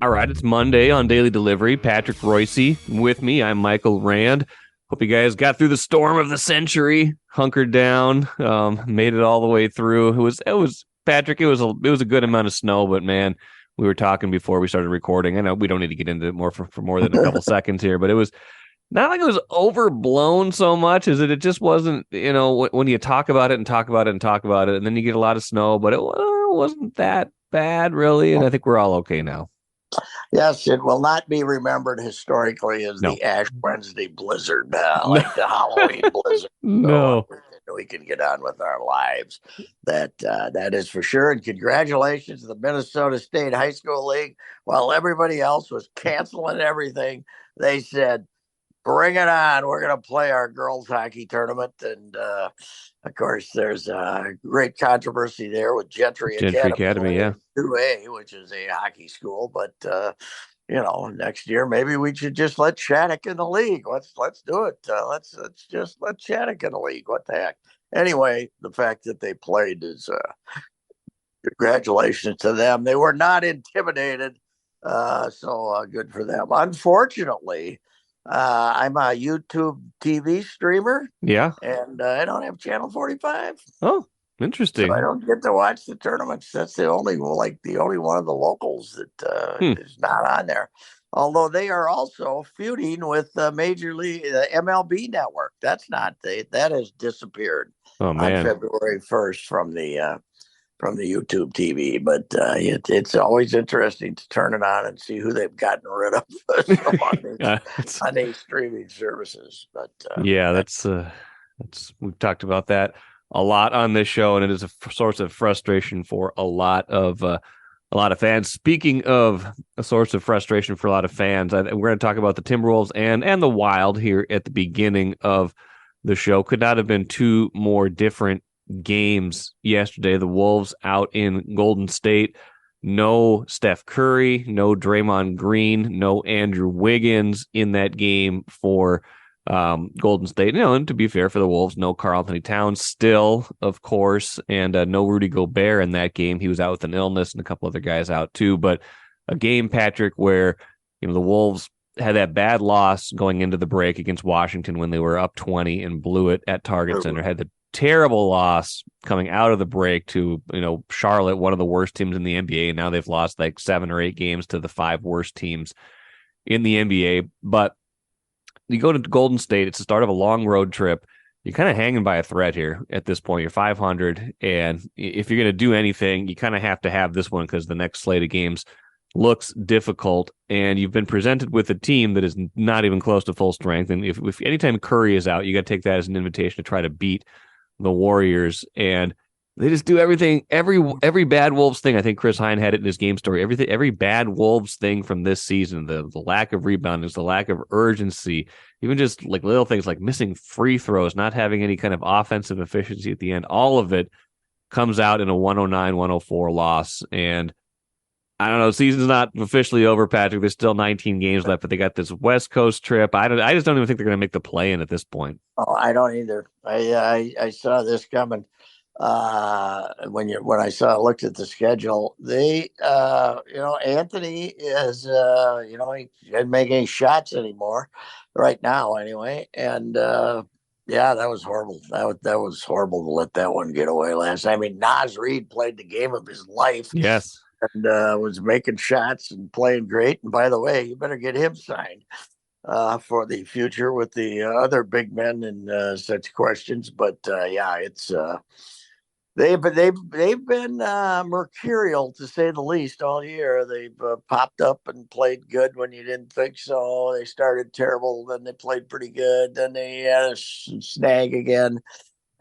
All right, it's Monday on Daily Delivery. Patrick Reusse with me. I'm Michael Rand. Hope you guys got through the storm of the century, hunkered down, made it all the way through. It was Patrick. It was a good amount of snow, but man, we were talking before we started recording. I know we don't need to get into it more for more than a couple seconds here, but it was not like it was overblown so much as it just wasn't. When you talk about it and talk about it and talk about it, and then you get a lot of snow, but it wasn't that bad really, and I think we're all okay now. Yes, it will not be remembered historically as No. the Ash Wednesday blizzard, No, like the Halloween blizzard. So no. we can get on with our lives. That is for sure. And congratulations to the Minnesota State High School League. While everybody else was canceling everything, they said, "Bring it on! We're going to play our girls hockey tournament." And of course, there's a great controversy there with Gentry Gentry Academy Academy, only yeah. 2A, which is a hockey school. But next year maybe we should just let Shattuck in the league. Let's do it. Let's just let Shattuck in the league. What the heck? Anyway, the fact that they played is congratulations to them. They were not intimidated, so good for them. Unfortunately, I'm a YouTube TV streamer, Yeah. and I don't have Channel 45, Oh, so I interesting. don't get to watch the tournaments. That's the only one of the locals that Hmm. is not on there. Although they are also feuding with Major League, the MLB Network. That has disappeared Oh on man. February 1st from the YouTube TV, but it's always interesting to turn it on and see who they've gotten rid of Yeah, on these streaming services. But yeah, that's we've talked about that a lot on this show, and it is a source of frustration for a lot of fans. Speaking of a source of frustration for a lot of fans, we're going to talk about the Timberwolves and the Wild here at the beginning of the show. Could not have been two more different games yesterday. The Wolves out in Golden State. No Steph Curry, no Draymond Green, no Andrew Wiggins in that game for Golden State. And to be fair for the Wolves, no Karl-Anthony Towns still, of course, and no Rudy Gobert in that game. He was out with an illness and a couple other guys out too. But a game, Patrick, where the Wolves had that bad loss going into the break against Washington when they were up 20 and blew it at Target Center, had the terrible loss coming out of the break to Charlotte, one of the worst teams in the NBA. Now they've lost like 7 or 8 games to the 5 worst teams in the NBA. But you go to Golden State, it's the start of a long road trip. You're kind of hanging by a thread here at this point. You're 500, and if you're going to do anything, you kind of have to have this one because the next slate of games looks difficult, and you've been presented with a team that is not even close to full strength. And if anytime Curry is out, you got to take that as an invitation to try to beat the Warriors. And they just do everything, every bad Wolves thing. I think Chris Hine had it in his game story. Every bad Wolves thing from this season, the lack of rebounding, the lack of urgency, even just like little things like missing free throws, not having any kind of offensive efficiency at the end, all of it comes out in a 109-104 loss. And I don't know, the season's not officially over, Patrick. There's still 19 games left, but they got this West Coast trip. I just don't even think they're going to make the play-in at this point. Oh, I don't either. I saw this coming when I looked at the schedule. They Anthony is he doesn't make any shots anymore right now anyway, and yeah, that was horrible. That was horrible to let that one get away last night. I mean, Naz Reid played the game of his life Yes. and was making shots and playing great. And by the way, you better get him signed for the future with the other big men and such questions. But yeah, it's they've been mercurial to say the least all year. They've popped up and played good when you didn't think so. They started terrible, then they played pretty good, then they had a snag again,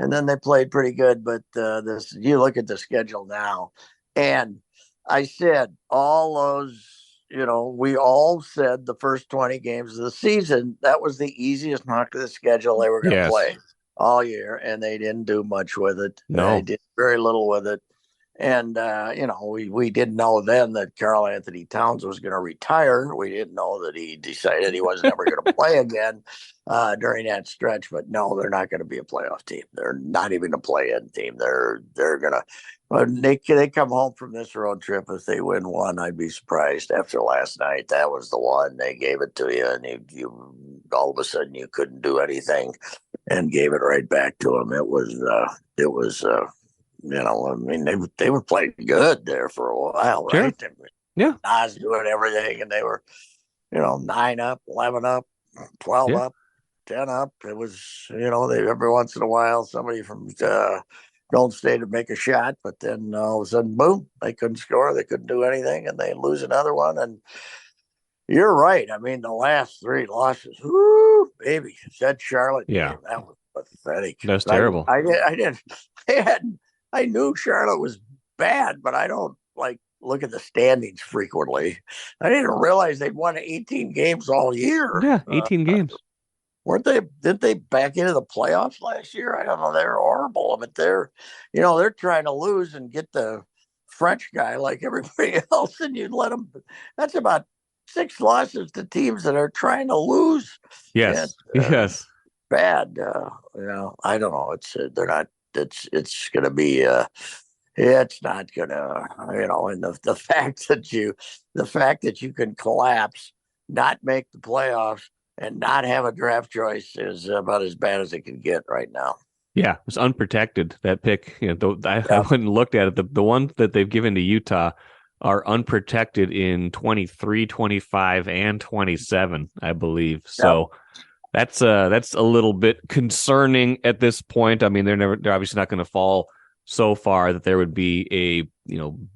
and then they played pretty good. But this, you look at the schedule now, and I said all those. We all said the first 20 games of the season, that was the easiest knock of the schedule they were going to Yes. play all year, and they didn't do much with it. They No. did very little with it. And, we didn't know then that Karl-Anthony Towns was going to retire. We didn't know that he decided he wasn't ever going to play again during that stretch. But no, they're not going to be a playoff team. They're not even a play-in team. They're going to, when they come home from this road trip, if they win one, I'd be surprised. After last night, that was the one. They gave it to you, and you all of a sudden you couldn't do anything and gave it right back to them. It was I mean, they were playing good there for a while, right? Sure. Yeah. Nas doing everything, and they were, 9 up, 11 up, 12 Yeah. up, 10 up. It was, they every once in a while somebody from Golden State would make a shot, but then all of a sudden, boom, they couldn't score, they couldn't do anything, and they lose another one. And you're right. I mean, the last 3 losses, whoo, baby, that Charlotte Yeah. game, that was pathetic. That's terrible. I knew Charlotte was bad, but I don't look at the standings frequently. I didn't realize they'd won 18 games all year. Yeah, 18 games. Didn't they back into the playoffs last year? I don't know. They're horrible, but they're trying to lose and get the French guy like everybody else, and you let them. That's about 6 losses to teams that are trying to lose. Yes. And, yes. Bad. I don't know. They're not. It's going to be. It's not going to. And the fact that you can collapse, not make the playoffs, and not have a draft choice is about as bad as it can get right now. Yeah, it's unprotected. That pick, I went and looked at it. The ones that they've given to Utah are unprotected in 23, 25, and 27, I believe. So that's a little bit concerning at this point. I mean, they're obviously not going to fall so far that there would be a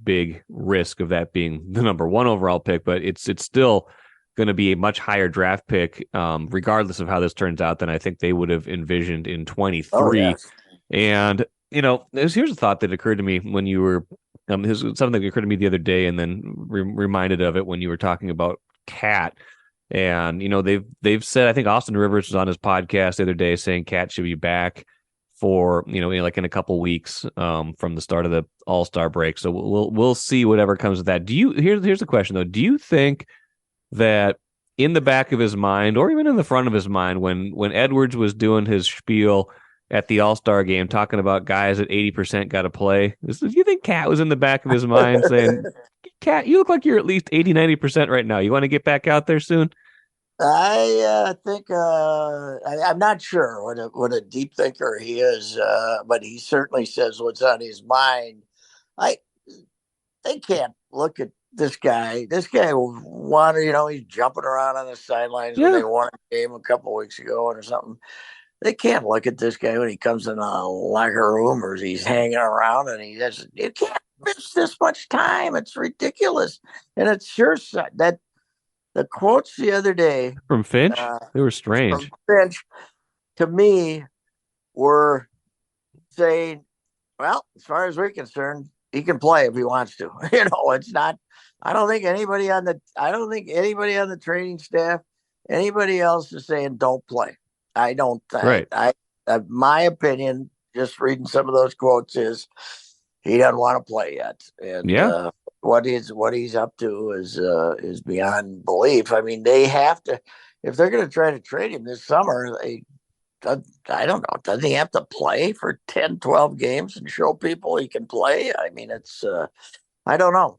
big risk of that being the number 1 overall pick, but it's still going to be a much higher draft pick, regardless of how this turns out, than I think they would have envisioned in 23. Oh, yes. And, here's a thought that occurred to me when you were, this was something that occurred to me the other day and then reminded of it when you were talking about Cat. And, they've said, I think Austin Rivers was on his podcast the other day saying Cat should be back for, in a couple weeks from the start of the All-Star break. So we'll see whatever comes of that. Here's the question though. Do you think that in the back of his mind, or even in the front of his mind, when Edwards was doing his spiel at the All-Star game, talking about guys at 80% got to play, do you think Cat was in the back of his mind saying, Cat, you look like you're at least 80, 90% right now. You want to get back out there soon? I think I'm not sure what a deep thinker he is, but he certainly says what's on his mind. They can't look at this guy. This guy wanted, he's jumping around on the sidelines when they won a game a couple of weeks ago or something. They can't look at this guy when he comes in a locker room or he's hanging around and you can't miss this much time. It's ridiculous. And it's sure that the quotes the other day from Finch, they were strange. From Finch, to me, were saying, well, as far as we're concerned, he can play if he wants to. It's not. I don't think anybody on the training staff, anybody else is saying don't play. I don't. Right. My opinion, just reading some of those quotes, is he doesn't want to play yet. And what he's up to is beyond belief. I mean, they have to, if they're going to try to trade him this summer. I don't know. Doesn't he have to play for 10, 12 games and show people he can play? I mean, it's I don't know.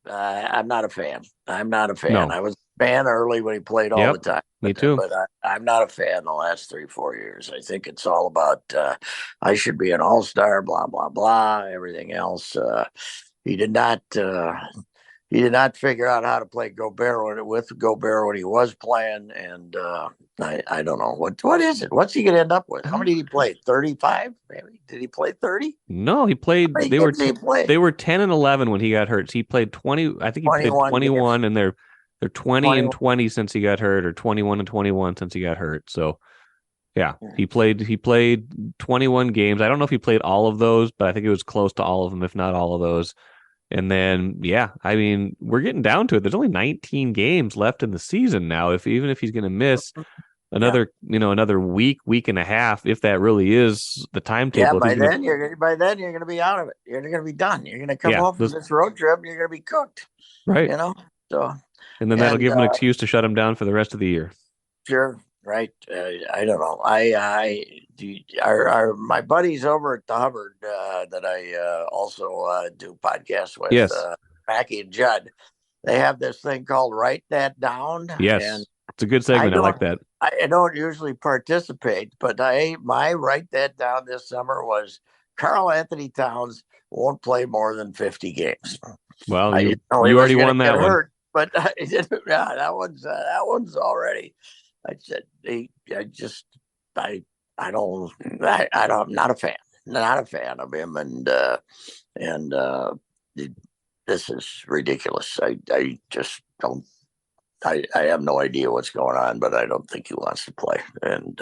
I'm not a fan. I'm not a fan. No. I was a fan early when he played all the time. Me too. But I'm not a fan the last 3-4 years. I think it's all about I should be an all-star, blah, blah, blah, everything else. He did not figure out how to play Gobert with Gobert when he was playing. And I don't know. What is it? What's he going to end up with? How many did he play? 35? Maybe? Did he play 30? No, he played. They were 10 and 11 when he got hurt. So he played 20. I think he played 21, and they're 20 and 20 since he got hurt, or 21 and 21 since he got hurt. So yeah, he played 21 games. I don't know if he played all of those, but I think it was close to all of them, if not all of those. And then, I mean, we're getting down to it. There's only 19 games left in the season now. Even if he's going to miss another week and a half, if that really is the timetable. By then you're going to be out of it. You're going to be done. You're going to come home from this road trip and you're going to be cooked. Right. So. And then that'll give them an excuse to shut him down for the rest of the year. Sure. Right. I don't know. My buddies over at the Hubbard that I also do podcasts with, yes. Mackie and Judd, they have this thing called Write That Down. Yes. And it's a good segment. I like that. I don't usually participate, but my Write That Down this summer was Karl-Anthony Towns won't play more than 50 games. Well, you already won that one. Hurt, but that one's already. I said, I'm not a fan of him, and this is ridiculous. I just don't. I have no idea what's going on, but I don't think he wants to play, and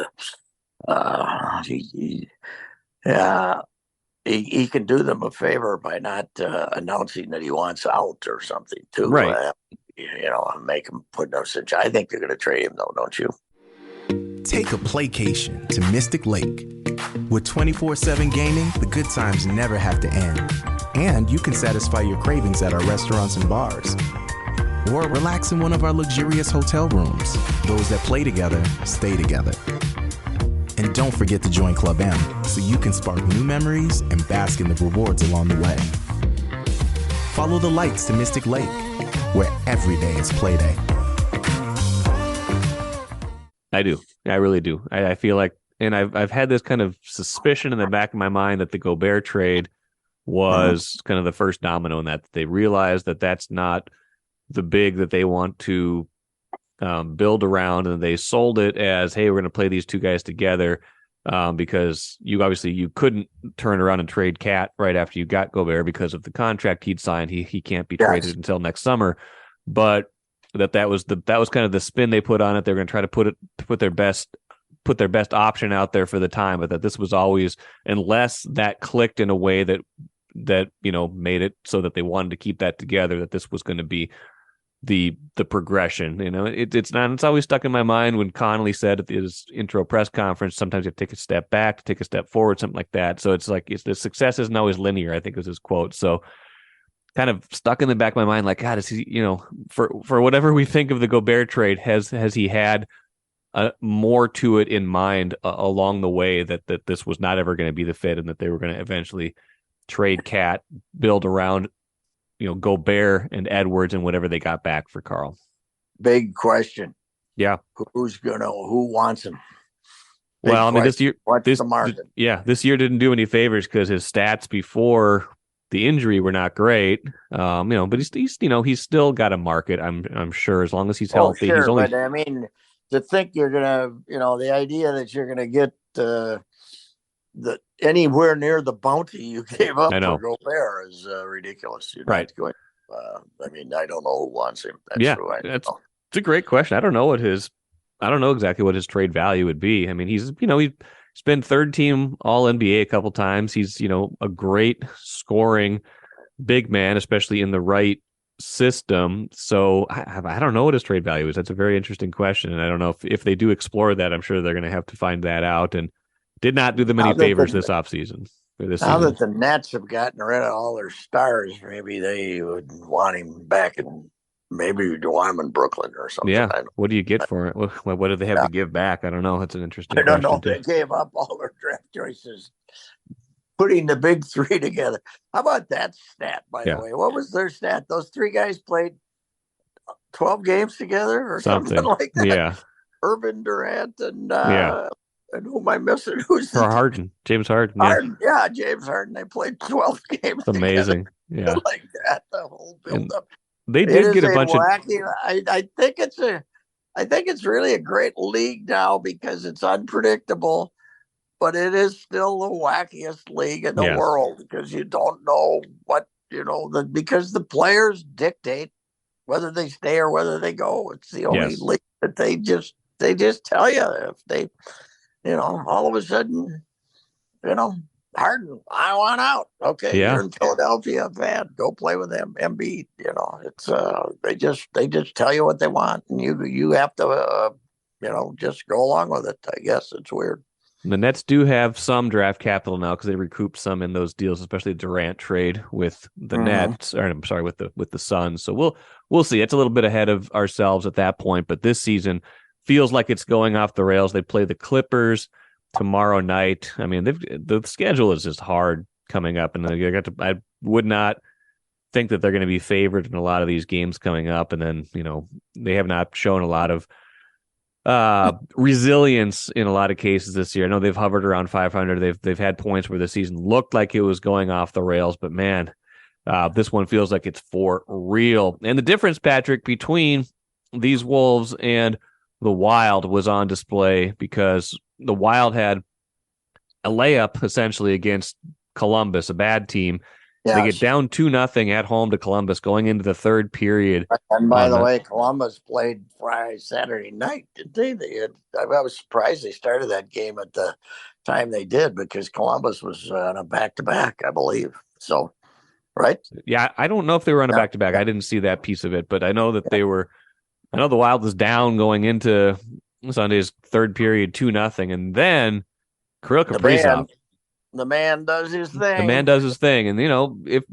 he can do them a favor by not announcing that he wants out or something too. Right. Make him put no such. I think they're going to trade him, though, don't you? Take a playcation to Mystic Lake. With 24/7 gaming, the good times never have to end. And you can satisfy your cravings at our restaurants and bars. Or relax in one of our luxurious hotel rooms. Those that play together, stay together. And don't forget to join Club M so you can spark new memories and bask in the rewards along the way. Follow the lights to Mystic Lake, where every day is play day. I do. I really do. I feel like, and I've had this kind of suspicion in the back of my mind that the Gobert trade was kind of the first domino in that they realized that that's not the big that they want to build around, and they sold it as, hey, we're going to play these two guys together because you couldn't turn around and trade Cat right after you got Gobert because of the contract he'd signed. He can't be traded until next summer. But that was kind of the spin they put on it. They're going to try to put their best option out there for the time, but that this was always, unless that clicked in a way that made it so that they wanted to keep that together, that this was going to be the progression. It's always stuck in my mind when Connolly said at his intro press conference, sometimes you have to take a step back to take a step forward, something like that. So it's like the success isn't always linear, I think was his quote. So kind of stuck in the back of my mind, like, God, is he, for whatever we think of the Gobert trade, has he had more to it in mind along the way that this was not ever going to be the fit, and that they were going to eventually trade Cat, build around Gobert and Edwards and whatever they got back for Karl. Big question. Yeah. Who wants him? Well, I mean, this year, the market? This year didn't do any favors because his stats before the injury were not great. But he's still got a market. I'm sure, as long as he's healthy. Sure, but I mean, to think you're gonna, the idea that you're gonna get anywhere near the bounty you gave up for Gobert is ridiculous. You're right. Going, I don't know who wants him. It's a great question. I don't know exactly what his trade value would be. I mean, he's been third team All NBA a couple times. He's, a great scoring big man, especially in the right system. So I don't know what his trade value is. That's a very interesting question. And I don't know if they do explore that, I'm sure they're going to have to find that out. And did not do them any favors this offseason. Now that the Nets have gotten rid of all their stars, maybe they would want him back, and maybe you'd want him in Brooklyn or something. Yeah. What do you get for it? What do they have to give back? I don't know. That's an interesting question. I don't know. They gave up all their draft choices, putting the big three together. How about that stat, by the way? What was their stat? Those three guys played 12 games together or something like that. Yeah. Urban, Durant, and and who am I missing? Who's Harden? James Harden. Yeah, James Harden. They played 12 games. It's amazing. Together. Yeah, like that. The whole build-up. They did get a bunch wacky, I think it's really a great league now because it's unpredictable, but it is still the wackiest league in the world because you don't know what because the players dictate whether they stay or whether they go. It's the only league that they just tell you if they. All of a sudden, Harden, I want out. Okay, you're in Philadelphia, fan. Go play with them. Embiid. It's they just tell you what they want, and you have to just go along with it. I guess it's weird. The Nets do have some draft capital now because they recouped some in those deals, especially the Durant trade with the Nets, or I'm sorry, with the Suns. So we'll see. It's a little bit ahead of ourselves at that point, but this season feels like it's going off the rails. They play the Clippers tomorrow night. I mean, the schedule is just hard coming up, and I would not think that they're going to be favored in a lot of these games coming up, and then they have not shown a lot of resilience in a lot of cases this year. I know they've hovered around 500. They've had points where the season looked like it was going off the rails, but man, this one feels like it's for real. And the difference, Patrick, between these Wolves and the Wild was on display because the Wild had a layup essentially against Columbus, a bad team. Yes. They get down 2-0 at home to Columbus going into the third period. And by the way, Columbus played Saturday night, didn't they? I was surprised they started that game at the time they did because Columbus was on a back-to-back, I believe. So, right? Yeah, I don't know if they were on a back-to-back. I didn't see that piece of it, but I know that they were. I know the Wild was down going into Sunday's third period 2-0, and then Kirill Kaprizov. The man does his thing. The man does his thing. And, if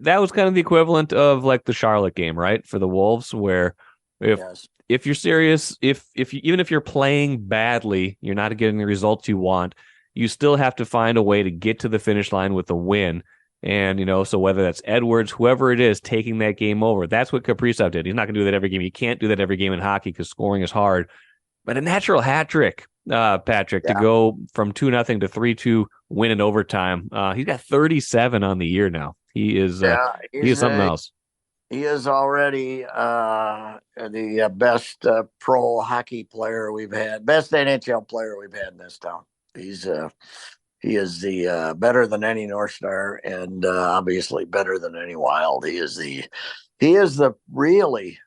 that was kind of the equivalent of like the Charlotte game, right? For the Wolves, where if you're serious, even if you're playing badly, you're not getting the results you want, you still have to find a way to get to the finish line with a win. And, so whether that's Edwards, whoever it is taking that game over, that's what Kaprizov did. He's not going to do that every game. You can't do that every game in hockey because scoring is hard. But a natural hat trick, Patrick, to go from 2-0 to 3-2 win in overtime. He's got 37 on the year now. He is something else. He is already the best pro hockey player we've had, best NHL player we've had in this town. He is the better than any North Star, and obviously better than any Wild. He is the really.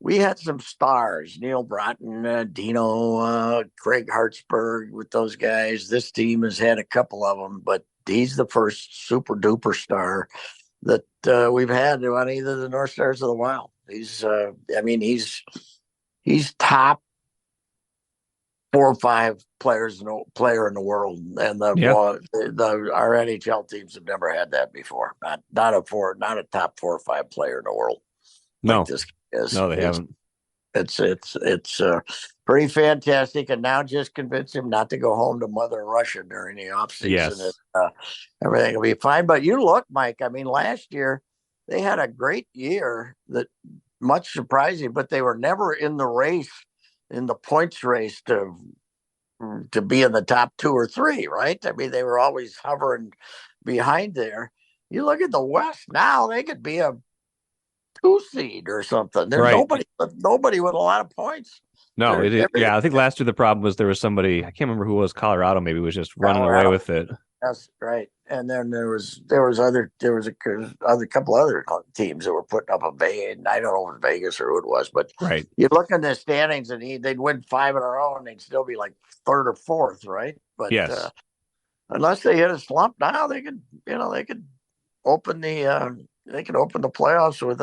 We had some stars, Neil Broughton, Dino, Craig Hartsburg with those guys. This team has had a couple of them, but he's the first super duper star that we've had on either the North Stars or the Wild. He's top 4 or 5 player in the world, and our NHL teams have never had that before. Not a top 4 or 5 player in the world. No. Like this. No, they haven't. It's pretty fantastic, and now just convince him not to go home to Mother Russia during the offseason. Yes. Everything will be fine. But you look, Mike. I mean, last year they had a great year, that much surprising, but they were never in the race, in the points race to be in the top 2 or 3. Right? I mean, they were always hovering behind there. You look at the West now; they could be a 2 seed or something. There's nobody with a lot of points. No, I think last year the problem was there was somebody, I can't remember who it was, Colorado maybe, was just running away with it. That's right. And then there was a couple other teams that were putting up a and I don't know if it was Vegas or who it was, but you look in the standings and they'd win 5 in a row and they'd still be like 3rd or 4th, right? But unless they hit a slump now, they could open the playoffs with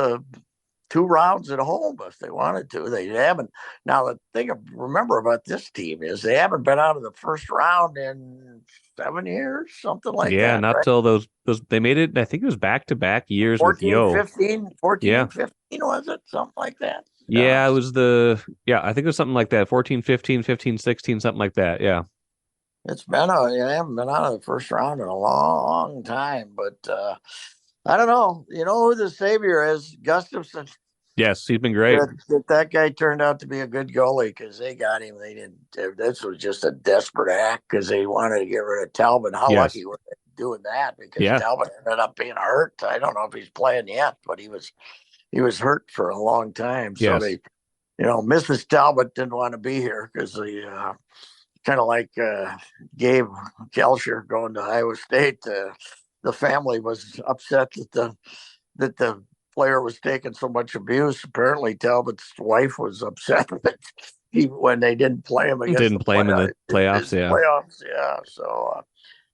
2 rounds at home if they wanted to. They haven't. Now, the thing to remember about this team is they haven't been out of the first round in 7 years, something like that. Yeah, not till those they made it. I think it was back-to-back years 14, with 15, 15, was it? Something like that. Yeah, it was I think it was something like that. 14, 15, 15, 16, something like that. Yeah. They haven't been out of the first round in a long time, but I don't know. You know who the savior is? Gustafson. Yes, he's been great. That guy turned out to be a good goalie because they got him. They didn't. This was just a desperate act because they wanted to get rid of Talbot. How lucky were they doing that? Because Talbot ended up being hurt. I don't know if he's playing yet, but he was hurt for a long time. So they, Mrs. Talbot didn't want to be here because they kind of like Gabe Kelscher going to Iowa State. The family was upset that the player was taking so much abuse. Apparently, Talbot's wife was upset when they didn't play him against in the playoffs. Playoffs, yeah. So,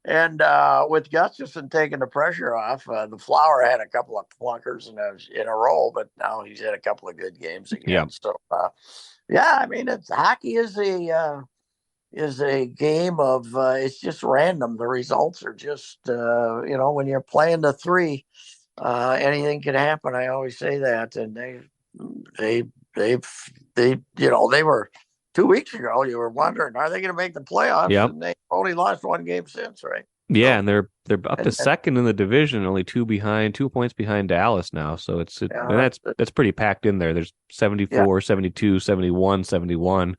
and with Gustafson taking the pressure off, the Flower had a couple of clunkers in a row, but now he's had a couple of good games again. Yeah. So, Yeah, I mean, it's hockey is a game of it's just random. The results are just when you're playing the three, anything can happen. I always say that, and they they they were 2 weeks ago. You were wondering, are they going to make the playoffs? Yep. And they only lost one game since, right? Yeah, So and they're up to and second in the division, only 2 points behind Dallas now. So and yeah, that's pretty packed in there. There's yeah, 74, 72, 71, 71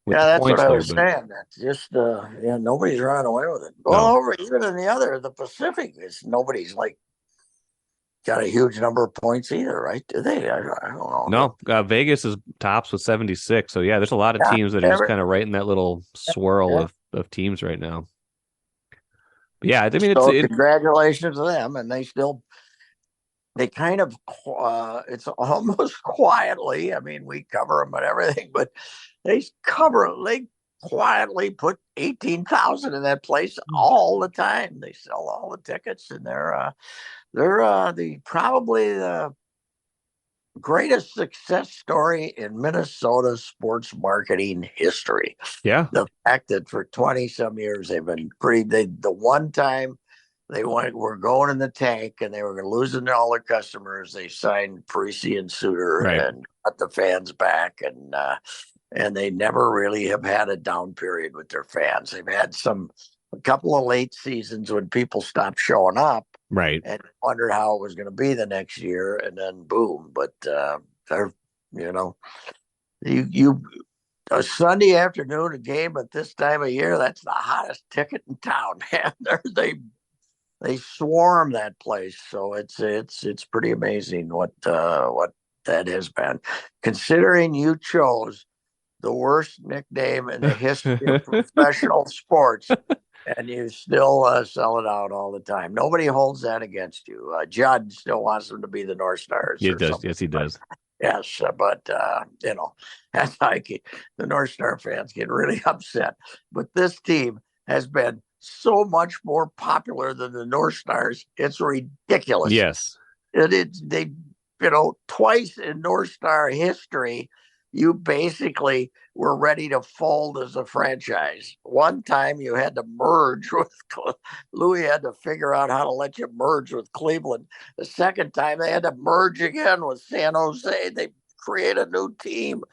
with yeah. the That's what points I there, was but saying. That's just nobody's running away with it. Well, no. over even in the other, the Pacific is nobody's like got a huge number of points either, right? Do they? I don't know. No, Vegas is tops with 76. So yeah, there's a lot of Yeah, teams that are just kind of right in that little swirl yeah. of teams right now. But yeah, I mean So congratulations to them, and they kind of it's almost quietly. I mean, we cover them and everything, but they quietly put 18,000 in that place all the time. They sell all the tickets, and they're the probably the greatest success story in Minnesota sports marketing history. yeah, The fact that for 20 some years they've been the one time they were going in the tank and they were going to lose all their customers, they signed Parisi and Suter right. and got the fans back, and they never really have had a down period with their fans. They've had a couple of late seasons when people stopped showing up Right. and wondered how it was going to be the next year, and then boom. But they're you know you a Sunday afternoon a game at this time of year, that's the hottest ticket in town, man. They swarm that place, so it's pretty amazing what that has been. Considering you chose the worst nickname in the history of professional sports, and you still sell it out all the time. Nobody holds that against you. Judd still wants them to be the North Stars He or does. something. Yes, he does. Yes, but that's like the North Star fans get really upset. But this team has been so much more popular than the North Stars. It's ridiculous. Yes. They twice in North Star history, you basically were ready to fold as a franchise. One time you had to merge with Louis had to figure out how to let you merge with Cleveland. The second time they had to merge again with San Jose. They create a new team.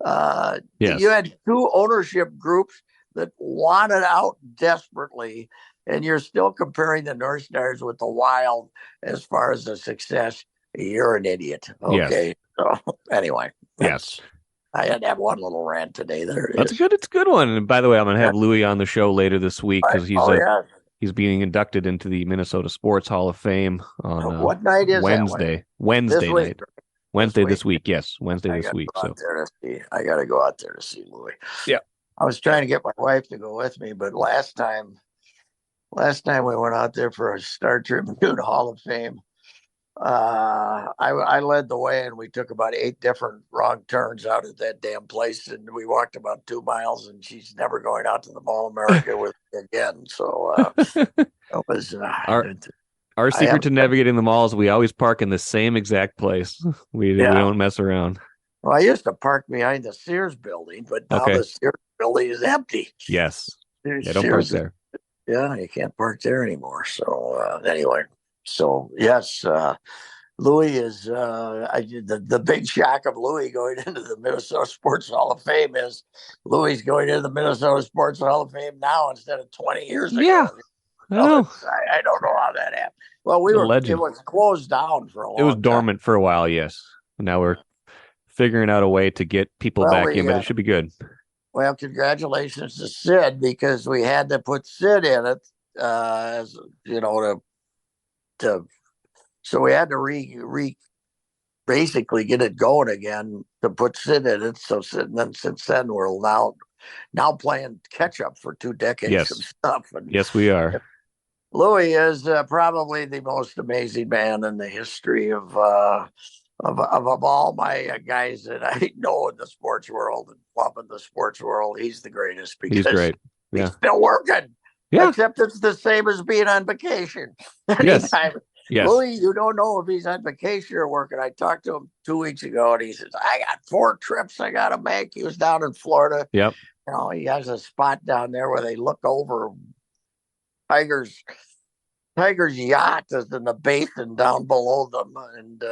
Yes. You had two ownership groups that wanted out desperately, and you're still comparing the North Stars with the Wild as far as the success. You're an idiot. Okay. Yes. So anyway, Yes. I had to have one little rant today. There it That's is. good. It's a good one. And by the way, I'm going to have Yeah. Louis on the show later this week because Oh yeah. he's being inducted into the Minnesota Sports Hall of Fame on What night is Wednesday. that? Wednesday This week. night. Wednesday this week. Yes, Wednesday I this got to week. go So out there to see. I got to go out there to see Louis. yeah. I was trying to get my wife to go with me, but last time we went out there for a Star Tribune Hall of Fame, I led the way, and we took about 8 different wrong turns out at that damn place, and we walked about 2 miles, and she's never going out to the Mall of America with me again. So it was Our secret to navigating the malls, we always park in the same exact place. We don't mess around. Well, I used to park behind the Sears building, but now Okay. the Sears building is empty. Yes. There's Yeah, don't park Sears, there. yeah, you can't park there anymore. So anyway, so yes, Louis is the big shock of Louis going into the Minnesota Sports Hall of Fame is Louis going into the Minnesota Sports Hall of Fame now instead of 20 years ago. Yeah. I know. I don't know how that happened. Well, it was closed down for a long time. It was dormant for a while, yes. Now we're figuring out a way to get people back in, but it should be good. Well, congratulations to Sid, because we had to put Sid in it, as so we had to basically get it going again to put Sid in it. So since then we're now playing catch up for 2 decades of stuff. And yes, we are. Louis is probably the most amazing man in the history of all my guys that I know in the sports world and love in the sports world. He's the greatest because he's great. Yeah. He's still working. Yeah. Except it's the same as being on vacation. Yes. Yes. Louis, you don't know if he's on vacation or working. I talked to him 2 weeks ago, and he says, I got 4 trips I got to make. He was down in Florida. Yep. He has a spot down there where they look over Tiger's yacht is in the basin down below them, and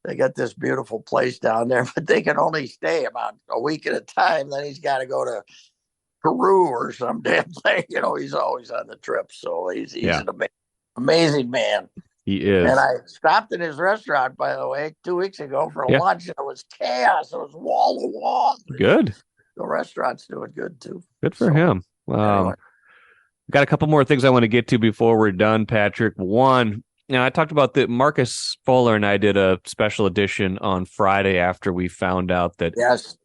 they got this beautiful place down there, but they can only stay about a week at a time. Then he's got to go to Peru or some damn thing. He's always on the trip, so he's an amazing man. He is. And I stopped in his restaurant, by the way, 2 weeks ago for lunch. It was chaos. It was wall to wall. Good. The restaurant's doing good too. Good for him. Anyway. Got a couple more things I want to get to before we're done, Patrick. One, I talked about that. Marcus Fuller and I did a special edition on Friday after we found out that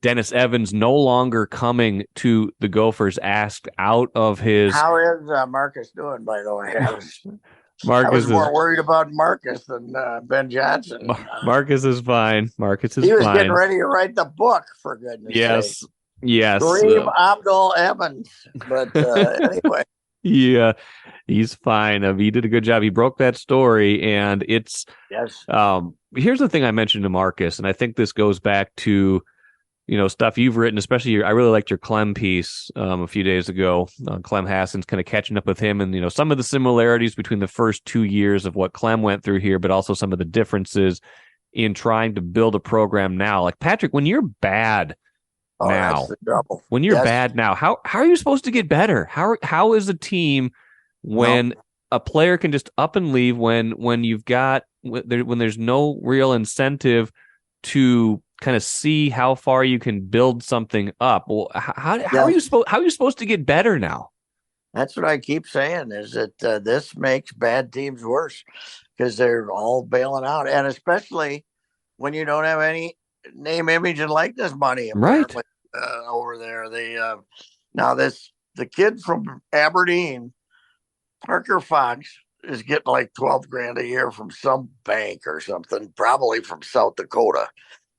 Dennis Evans no longer coming to the Gophers, asked out of his. How is Marcus doing, by the way? Marcus I was more worried about Marcus than Ben Johnson. Marcus is fine. Marcus is fine. He was getting ready to write the book, for goodness sake. Yes. Kareem Abdul Evans. But anyway. Yeah, he's fine. He did a good job. He broke that story, and it's here's the thing I mentioned to Marcus, and I think this goes back to stuff you've written, especially I really liked your Clem piece a few days ago. Clem Hasson's kind of catching up with him, and some of the similarities between the first 2 years of what Clem went through here, but also some of the differences in trying to build a program now. Like, Patrick, when you're bad. Now, when you're bad now, how are you supposed to get better? How is a team when a player can just up and leave when there's no real incentive to kind of see how far you can build something up? Well, how are you supposed to get better now? That's what I keep saying, is that this makes bad teams worse because they're all bailing out, and especially when you don't have any name, image, and likeness money, apparently. Right. Over there, the kid from Aberdeen, Parker Fox, is getting like $12,000 a year from some bank or something, probably from South Dakota.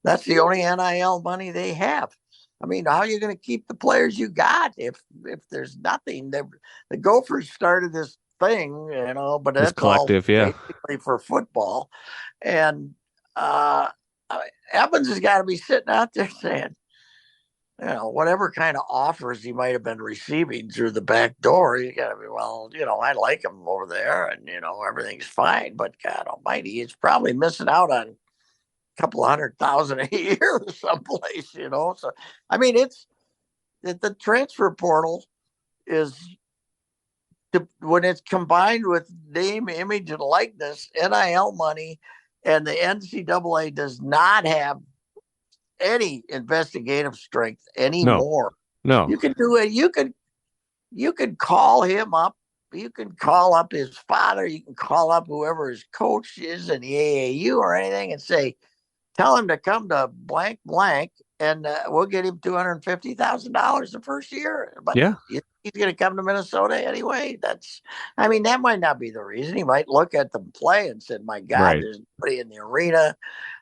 That's the only NIL money they have. I mean, how are you going to keep the players you got if there's nothing? The Gophers started this thing, but that's collective, basically for football, and Evans has got to be sitting out there saying, whatever kind of offers he might have been receiving through the back door, you got to be, I like him over there, and everything's fine. But God Almighty, he's probably missing out on a couple $100,000 a year or someplace. So I mean, it's the transfer portal is when it's combined with name, image, and likeness, NIL money, and the NCAA does not have any investigative strength anymore. No. You can do it. You could call him up. You can call up his father. You can call up whoever his coach is in the AAU or anything and say, tell him to come to blank, and we'll get him $250,000 the first year. But he's going to come to Minnesota anyway. That might not be the reason. He might look at them play and said, my God, there's nobody in the arena.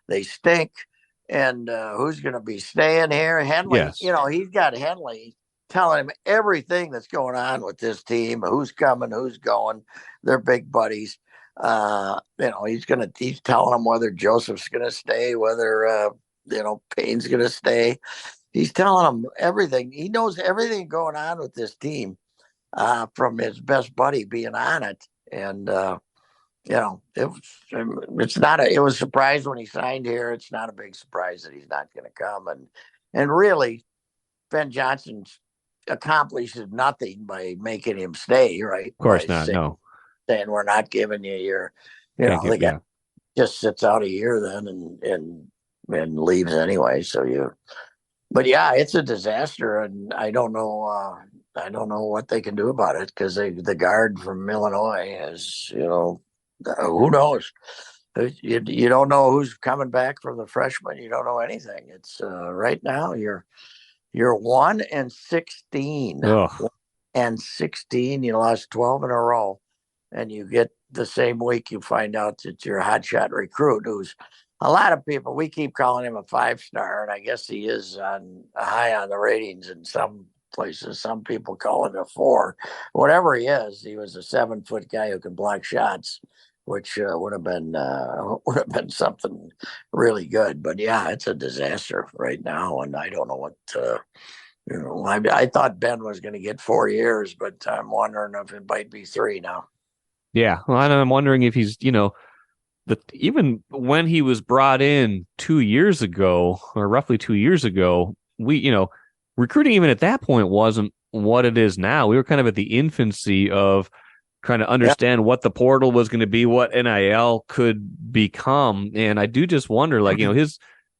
They stink. And who's going to be staying here? Henley, he's got Henley telling him everything that's going on with this team, who's coming, who's going. They're big buddies. He's telling them whether Joseph's going to stay, whether, Payne's going to stay. He's telling them everything. He knows everything going on with this team from his best buddy being on it. And, it was a surprise when he signed here. It's not a big surprise that he's not going to come. And really, Ben Johnson accomplishes nothing by making him stay, right? Of course not. Saying we're not giving you your, just sits out a year then and leaves anyway. But it's a disaster, and I don't know what they can do about it, because the guard from Illinois is, who knows? You don't know who's coming back from the freshman. You don't know anything. It's right now you're 1-16. Ugh. 1-16. You lost 12 in a row, and you get the same week you find out that you're a hotshot recruit, who's a lot of people. We keep calling him a 5-star, and I guess he is high on the ratings in some places. Some people call him a 4. Whatever he is, he was a 7-foot guy who can block shots. which would have been something really good. But yeah, it's a disaster right now, and I don't know what. I thought Ben was going to get 4 years, but I'm wondering if it might be 3 now. Yeah. Well, and I'm wondering if he's, even when he was brought in 2 years ago, or roughly 2 years ago, recruiting even at that point wasn't what it is now. We were kind of at the infancy of trying to understand what the portal was going to be, what NIL could become. And I do just wonder,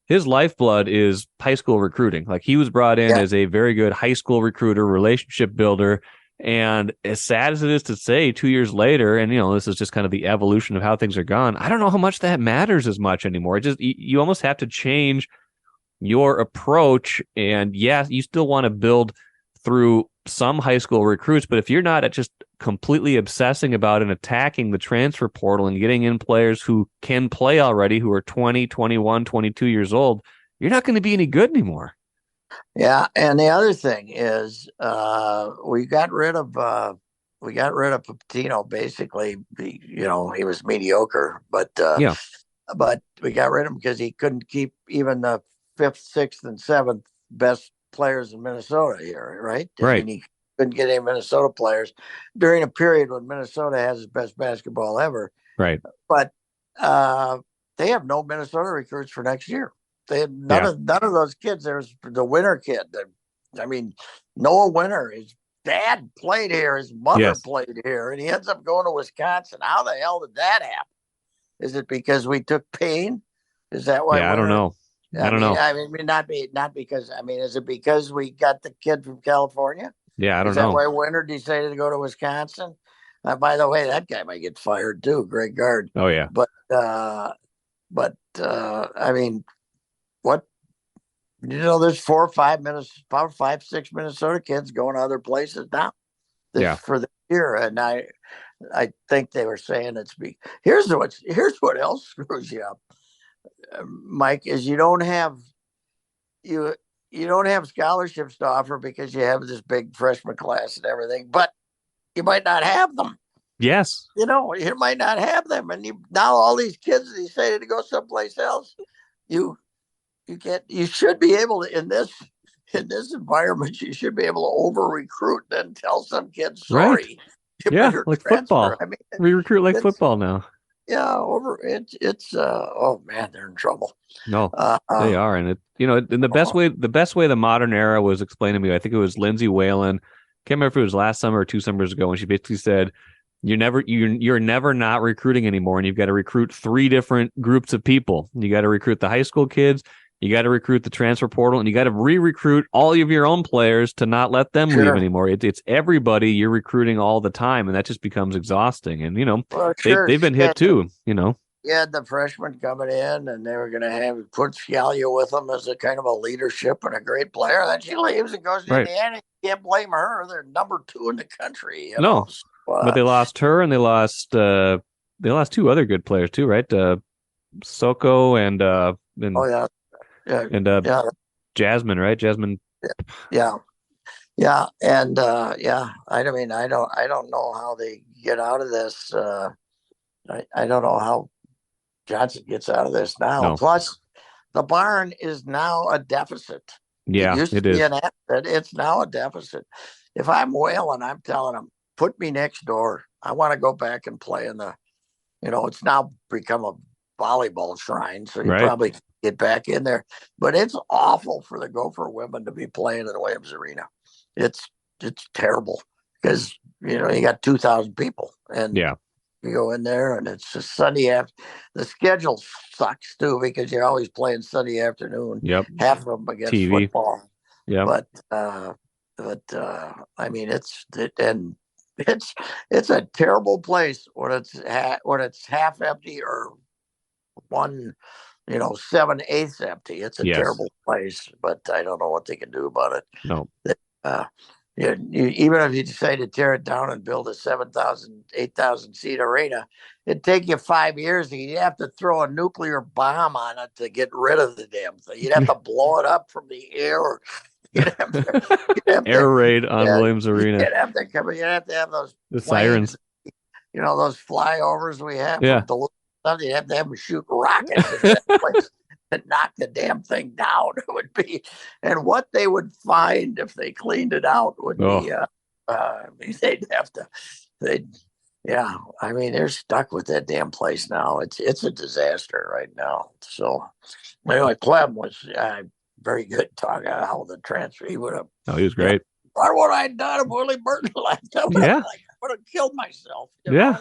his lifeblood is high school recruiting. Like, he was brought in as a very good high school recruiter, relationship builder. And as sad as it is to say, 2 years later, and this is just kind of the evolution of how things are gone, I don't know how much that matters as much anymore. It just, you almost have to change your approach. And yes, you still want to build through some high school recruits, but if you're not at just completely obsessing about and attacking the transfer portal and getting in players who can play already, who are 20, 21, 22 years old, you're not going to be any good anymore. Yeah, and the other thing is, we got rid of Patino. Basically, he was mediocre, but we got rid of him because he couldn't keep even the 5th, 6th, and 7th best players in Minnesota here, right? Right. I mean, he couldn't get any Minnesota players during a period when Minnesota has his best basketball ever. Right. But they have no Minnesota recruits for next year. They had none of those kids. There's the Winter kid. Noah Winter, his dad played here, his mother played here, and he ends up going to Wisconsin. How the hell did that happen? Is it because we took pain? Is that why? Yeah, I don't know. I don't know. Not because. Is it because we got the kid from California? Yeah, I don't know. Is that why Winter decided to go to Wisconsin? By the way, that guy might get fired too. Great guard. Oh yeah. But what? There's 4 or 5, 6 Minnesota kids going to other places now. For the year, and I think they were saying here's what else screws you up, Mike, is you don't have scholarships to offer because you have this big freshman class and everything, but you might not have them. Yes. You might not have them, and now all these kids decided to go someplace else. You should be able to, in this environment, you should be able to over recruit and then tell some kids, sorry. Right. Yeah, like football. We recruit like football now. Yeah, oh man, they're in trouble. No, they are, and in the best way the modern era was explained to me, I think it was Lindsay Whalen. Can't remember if it was last summer or 2 summers ago, when she basically said, you're never not recruiting anymore, and you've got to recruit 3 different groups of people. You got to recruit the high school kids, you got to recruit the transfer portal, and you got to re-recruit all of your own players to not let them leave anymore. It's everybody you're recruiting all the time, and that just becomes exhausting. And they've been hit too. You had the freshmen coming in, and they were going to put Scalia with them as a kind of a leadership and a great player. Then she leaves and goes to Indiana. You can't blame her. They're number 2 in the country. No, but they lost her, and they lost 2 other good players too, right? Soko and Jasmine, right? Jasmine. Yeah. And I don't know how they get out of this. I don't know how Johnson gets out of this now. No. Plus, the barn is now a deficit. Yeah, it used to be an asset. It's now a deficit. If I'm Whalen, I'm telling them, put me next door. I want to go back and play in the, it's now become a volleyball shrine, so you probably get back in there. But it's awful for the Gopher women to be playing in the Williams Arena. It's terrible because you got 2,000 people, and you go in there and it's a Sunday after. The schedule sucks too because you're always playing Sunday afternoon. Yep, half of them against TV. Football. Yeah, but it's a terrible place when it's half empty or 7/8 empty. It's a terrible place, but I don't know what they can do about it. No. Even if you decide to tear it down and build a 7,000, 8,000 seat arena, it'd take you 5 years. You'd have to throw a nuclear bomb on it to get rid of the damn thing. You'd have to blow it up from the air. Air raid on Williams Arena. You'd have to have those sirens. those flyovers we have Yeah. from Duluth. You'd have to have them shoot rockets into that place to knock the damn thing down. It would be, and what they would find if they cleaned it out would be, they'd have to, yeah. I mean, they're stuck with that damn place now. It's a disaster right now. So anyway, Clem was very good talking about how the transfer. He would have. Oh, he was great. Or what I'd done if Willie Burton left. I would have killed myself. Yeah.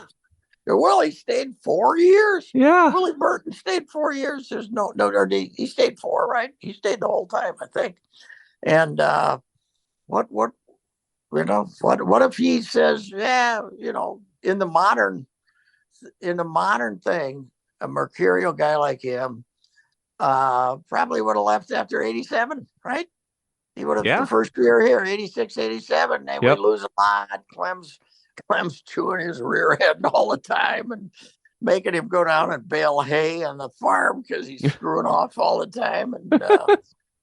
Willie stayed 4 years. Yeah. Willie Burton stayed 4 years. There's no, he stayed 4, right? He stayed the whole time, I think. And what if he says, yeah, in the modern thing, a mercurial guy like him probably would have left after 87, right? He would have the first year here, 86, 87. And we lose a lot. Clem's chewing his rear end all the time and making him go down and bale hay on the farm because he's screwing off all the time. And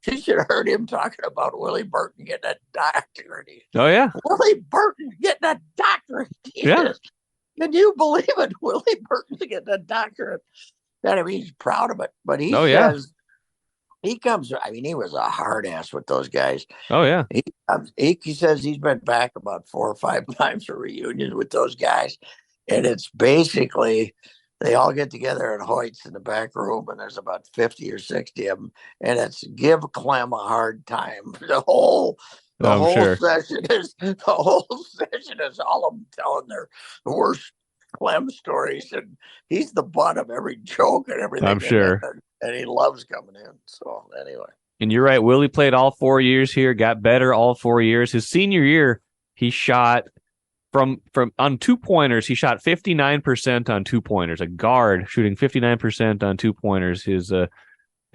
you should have heard him talking about Willie Burton getting a doctorate. Oh, yeah. Willie Burton getting a doctorate. Yeah. Can you believe it? Willie Burton's getting a doctorate. I mean, he's proud of it. But he says, he comes, I mean, he was a hard ass with those guys. Oh, yeah. He says he's been back about 4 or 5 times for reunions with those guys. And it's basically, they all get together at Hoyt's in the back room, and there's about 50 or 60 of them. And it's give Clem a hard time. The whole session is all of them telling their worst Clem stories, and he's the butt of every joke and everything. I'm sure. And he loves coming in. So anyway. And you're right. Willie played all 4 years here, got better all 4 years. His senior year, he shot from on 2-pointers. He shot 59% on 2-pointers. A guard shooting 59% on 2-pointers. His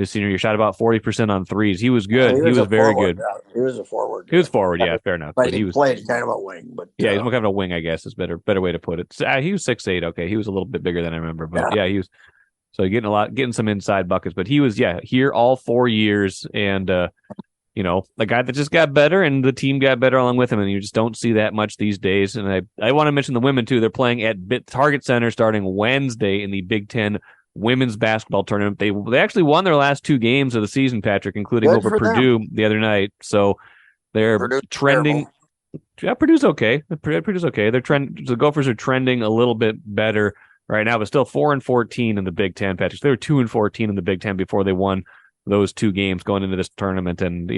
senior year, shot about 40% on threes. He was good. He was very good. He was a forward. He was forward. Yeah, fair enough. But he played kind of a wing. But yeah, he's more kind of a wing, I guess, is better way to put it. He was 6'8". Okay, he was a little bit bigger than I remember, but yeah, he was. So getting some inside buckets, but he was here all 4 years, and the guy that just got better, and the team got better along with him, and you just don't see that much these days. And I want to mention the women too. They're playing at Target Center starting Wednesday in the Big Ten women's basketball tournament. They actually won their last 2 games of the season, Patrick, including over Purdue the other night. So they're trending. Yeah, Purdue's okay. Purdue's okay. The Gophers are trending a little bit better right now, but still 4-14 in the Big Ten, Patrick. They were 2-14 in the Big Ten before they won those 2 games going into this tournament, and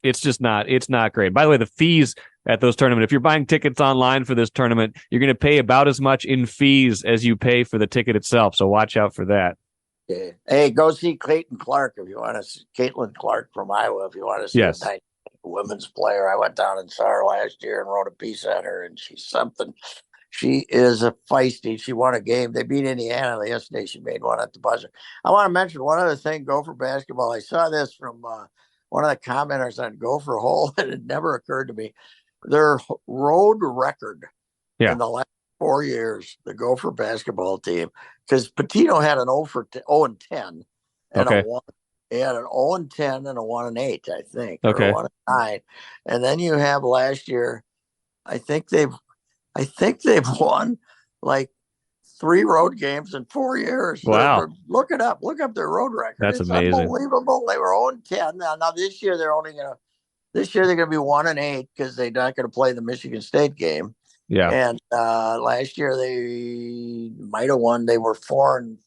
it's not great. By the way, the fees at those tournaments, if you're buying tickets online for this tournament, you're going to pay about as much in fees as you pay for the ticket itself. So watch out for that. Hey, go see Caitlin Clark if you want to see Caitlin Clark from Iowa. If you want to see a women's player, I went down and saw her last year and wrote a piece on her, and she's something. She is a feisty. She won a game. They beat Indiana yesterday. She made one at the buzzer. I want to mention one other thing, Gopher basketball. I saw this from one of the commenters on Gopher Hole, and it never occurred to me. Their road record in the last 4 years, the Gopher basketball team, because Petito had an 0-10 and a 1. He had an 0-10 and a 1-8, I think, or a 1-9. And then you have last year, I think they've won like 3 road games in 4 years. Wow. Look it up. Look up their road record. That's it's amazing. Unbelievable. They were 0-10. Now this year they're going to be 1-8 because they're not going to play the Michigan State game. Yeah. And last year they might have won. They were 4-16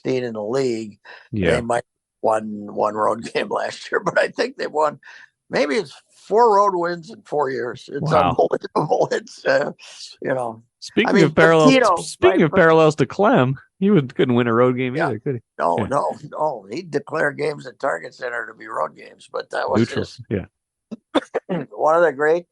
in the league. Yeah. They might have won 1 road game last year, but I think they won. Maybe it's 4 road wins in 4 years. It's unbelievable. It's Speaking of parallels to Clem, he couldn't win a road game either, could he? No. He'd declare games at Target Center to be road games, but that was neutral. One of the great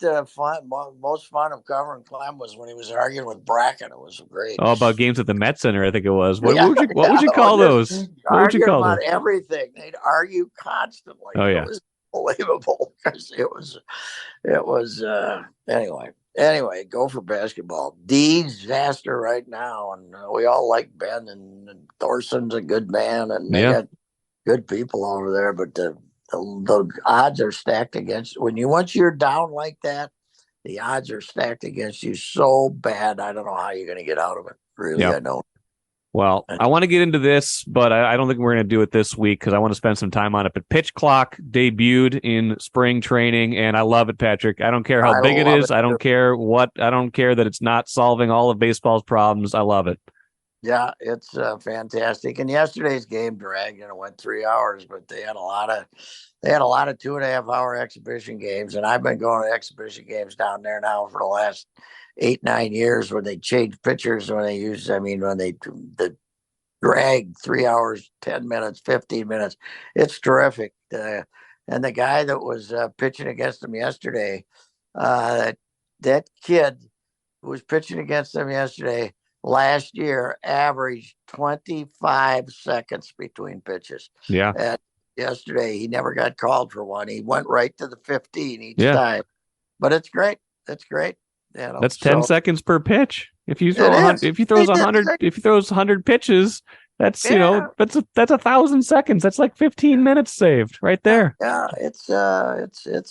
most fun of covering Clem was when he was arguing with Bracken. It was great. Oh, about games at the Met Center, I think it was. What would you call those? What would you call about those? Everything. They'd argue constantly. Oh yeah. It was unbelievable because it was anyway, go for basketball. Disaster right now, and we all like Ben, and Thorson's a good man, and they got good people over there, but the odds are stacked against once you're down like that. the odds are stacked against you so bad. I don't know how you're going to get out of it. Really, I don't. Well, I want to get into this, but I don't think we're going to do it this week because I want to spend some time on it. But Pitch Clock debuted in spring training, and I love it, Patrick. I don't care how big it is. I don't care that it's not solving all of baseball's problems. I love it. Yeah, it's fantastic. And yesterday's game dragged, and it went 3 hours, but they had a lot of 2.5-hour exhibition games, and I've been going to exhibition games down there now for the last 8-9 years when they change pitchers, when they drag 3 hours, 10 minutes, 15 minutes. It's terrific. And the guy that was pitching against them yesterday, that kid who was pitching against them yesterday last year averaged 25 seconds between pitches. Yeah. And yesterday he never got called for one. He went right to the 15 each time. But it's great. That's great. That's 10 seconds per pitch. If you throw if he throws 100 pitches, that's that's 1,000 seconds. That's like 15 minutes saved right there. Yeah, it's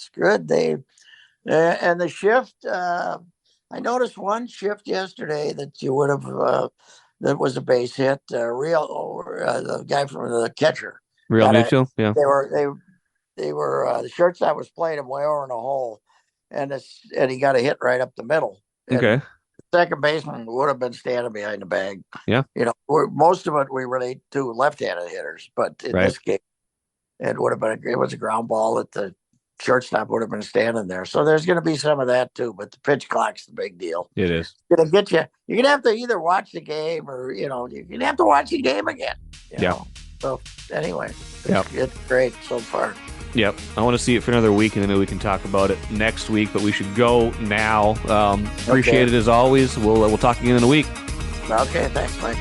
good. And the shift. I noticed one shift yesterday that you would have that was a base hit. The guy from the catcher, Real Mutual. Yeah, they were the shortstop was playing him way over in the hole, and he got a hit right up the middle. And okay. The second baseman would have been standing behind the bag. Yeah, most of it we relate to left-handed hitters, but in this game, it was a ground ball that the shortstop would have been standing there. So there's going to be some of that too, but the pitch clock's the big deal. It is. It's going to get you. You're going to have to either watch the game or, you're going to have to watch the game again. You know? So anyway, it's great so far. Yep. I want to see it for another week, and then maybe we can talk about it next week, but we should go now. Appreciate it as always. We'll talk again in a week. Okay. Thanks, Mike.